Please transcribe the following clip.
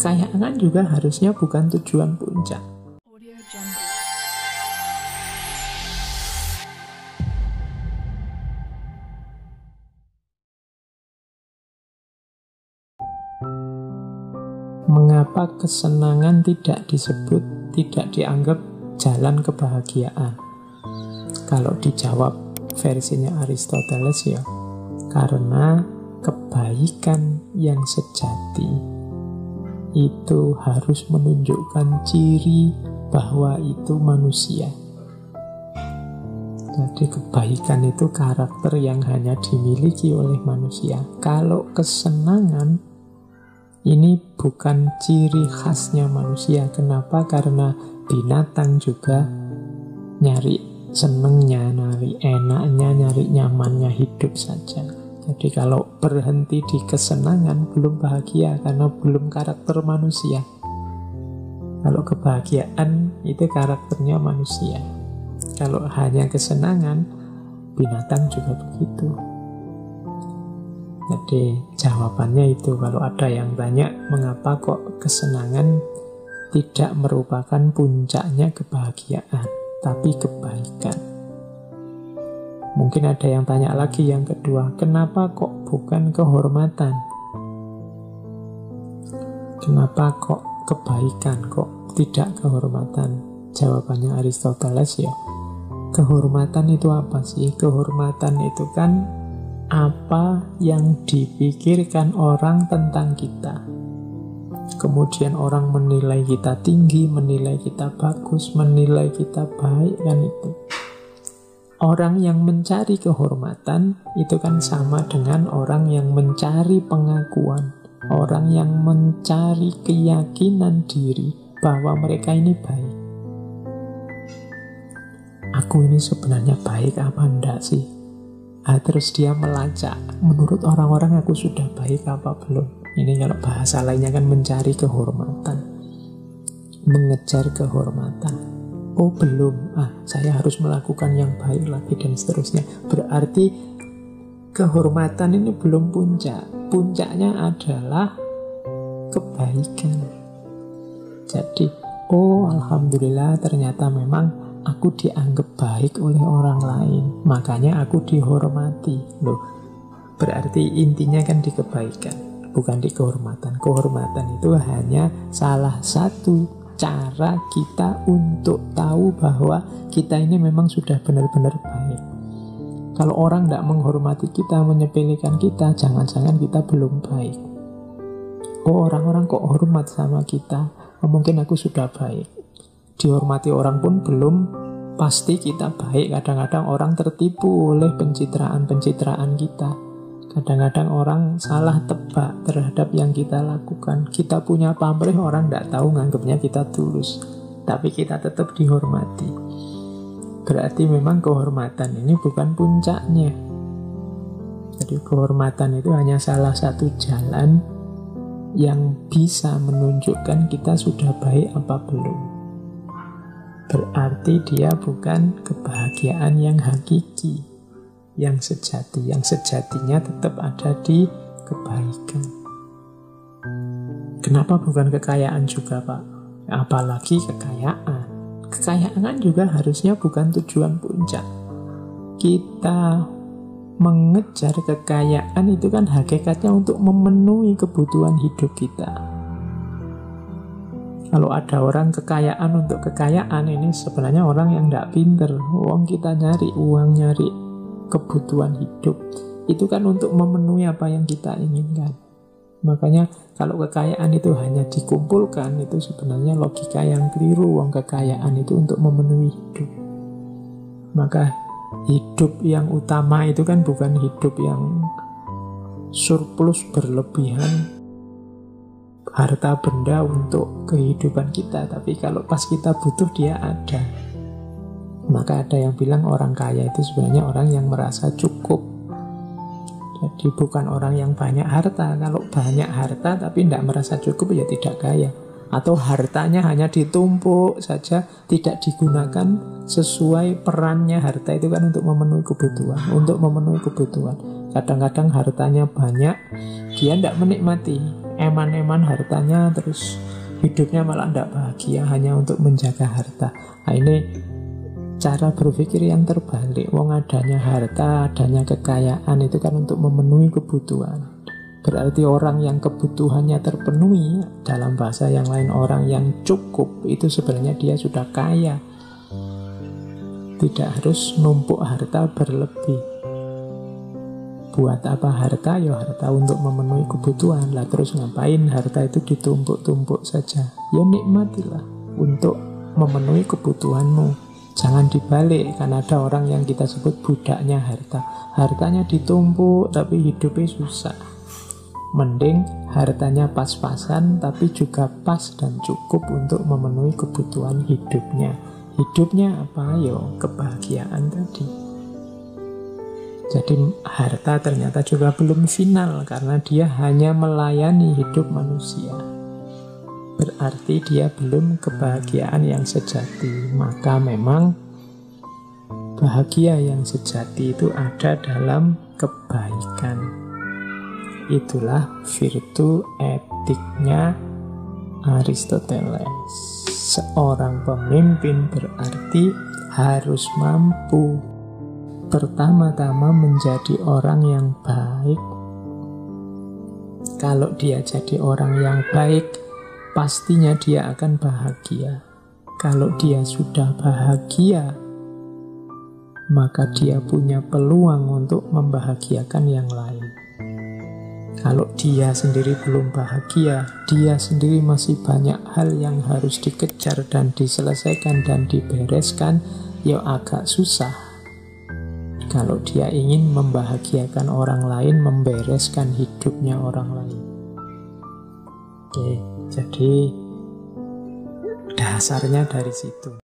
Kekayaan juga harusnya bukan tujuan puncak. Mengapa kesenangan tidak disebut, tidak dianggap jalan kebahagiaan? Kalau dijawab versinya Aristoteles ya, karena kebaikan yang sejati itu harus menunjukkan ciri bahwa itu manusia. Jadi kebaikan itu karakter yang hanya dimiliki oleh manusia. Kalau kesenangan ini bukan ciri khasnya manusia. Kenapa? Karena binatang juga nyari senengnya, nyari enaknya, nyari nyamannya hidup saja. Jadi kalau berhenti di kesenangan belum bahagia karena belum karakter manusia. Kalau kebahagiaan itu karakternya manusia. Kalau hanya kesenangan, binatang juga begitu. Jadi jawabannya itu, kalau ada yang tanya mengapa kok kesenangan tidak merupakan puncaknya kebahagiaan, tapi kebaikan. Mungkin ada yang tanya lagi yang kedua, kenapa kok bukan kehormatan? Kenapa kok kebaikan, kok tidak kehormatan? Jawabannya Aristoteles ya, kehormatan itu apa sih? Kehormatan itu kan apa yang dipikirkan orang tentang kita. Kemudian orang menilai kita tinggi, menilai kita bagus, menilai kita baik, kan itu. Orang yang mencari kehormatan itu kan sama dengan orang yang mencari pengakuan, orang yang mencari keyakinan diri bahwa mereka ini baik. Aku ini sebenarnya baik apa enggak sih? Terus dia melacak, menurut orang-orang aku sudah baik apa belum? Ini kalau bahasa lainnya kan mencari kehormatan, mengejar kehormatan. Oh belum, saya harus melakukan yang baik lagi dan seterusnya. Berarti kehormatan ini belum puncak. Puncaknya adalah kebaikan. Jadi, oh alhamdulillah ternyata memang aku dianggap baik oleh orang lain, makanya aku dihormati. Loh, berarti intinya kan di kebaikan, bukan di kehormatan. Kehormatan itu hanya salah satu cara kita untuk tahu bahwa kita ini memang sudah benar-benar baik. Kalau orang tidak menghormati kita, menyepelekan kita, jangan-jangan kita belum baik. Oh, orang-orang kok hormat sama kita, mungkin aku sudah baik. Dihormati orang pun belum pasti kita baik. Kadang-kadang orang tertipu oleh pencitraan-pencitraan kita. Kadang-kadang orang salah tebak terhadap yang kita lakukan. Kita punya pamrih, orang tidak tahu, nganggapnya kita tulus, tapi kita tetap dihormati. Berarti memang kehormatan ini bukan puncaknya. Jadi kehormatan itu hanya salah satu jalan yang bisa menunjukkan kita sudah baik apa belum. Berarti dia bukan kebahagiaan yang hakiki, yang sejati. Yang sejatinya tetap ada di kebaikan. Kenapa bukan kekayaan juga, Pak? Apalagi kekayaan. Kekayaan juga harusnya bukan tujuan puncak. Kita mengejar kekayaan itu kan hakikatnya untuk memenuhi kebutuhan hidup kita. Kalau ada orang kekayaan untuk kekayaan, ini sebenarnya orang yang tidak pinter. Uang kita nyari uang, nyari kebutuhan hidup, itu kan untuk memenuhi apa yang kita inginkan. Makanya kalau kekayaan itu hanya dikumpulkan, itu sebenarnya logika yang keliru. Uang kekayaan itu untuk memenuhi hidup. Maka hidup yang utama itu kan bukan hidup yang surplus berlebihan harta benda untuk kehidupan kita, tapi kalau pas kita butuh dia ada. Maka ada yang bilang orang kaya itu sebenarnya orang yang merasa cukup. Jadi bukan orang yang banyak harta. Kalau banyak harta tapi tidak merasa cukup, ya tidak kaya. Atau hartanya hanya ditumpuk saja, tidak digunakan sesuai perannya. Harta itu kan untuk memenuhi kebutuhan, untuk memenuhi kebutuhan. Kadang-kadang hartanya banyak, dia tidak menikmati. eman-eman hartanya, terus hidupnya malah tidak bahagia hanya untuk menjaga harta. Nah, ini cara berpikir yang terbalik. Wong adanya harta, adanya kekayaan itu kan untuk memenuhi kebutuhan. Berarti orang yang kebutuhannya terpenuhi, dalam bahasa yang lain orang yang cukup, itu sebenarnya dia sudah kaya. Tidak harus numpuk harta berlebih. Buat apa harta? Ya harta untuk memenuhi kebutuhan lah. Terus ngapain harta itu ditumpuk-tumpuk saja? Ya nikmatilah untuk memenuhi kebutuhanmu. Jangan dibalik, karena ada orang yang kita sebut budaknya harta. Hartanya ditumpuk tapi hidupnya susah. Mending hartanya pas-pasan tapi juga pas dan cukup untuk memenuhi kebutuhan hidupnya. Hidupnya apa? Yo kebahagiaan tadi. Jadi harta ternyata juga belum final, karena dia hanya melayani hidup manusia. Berarti dia belum kebahagiaan yang sejati. Maka memang bahagia yang sejati itu ada dalam kebaikan. Itulah virtu etiknya Aristoteles. Seorang pemimpin berarti harus mampu pertama-tama menjadi orang yang baik. Kalau dia jadi orang yang baik, pastinya dia akan bahagia. Kalau dia sudah bahagia, maka dia punya peluang untuk membahagiakan yang lain. Kalau dia sendiri belum bahagia, dia sendiri masih banyak hal yang harus dikejar dan diselesaikan dan dibereskan, ya agak susah. Kalau dia ingin membahagiakan orang lain, membereskan hidupnya orang lain. Oke, jadi dasarnya dari situ.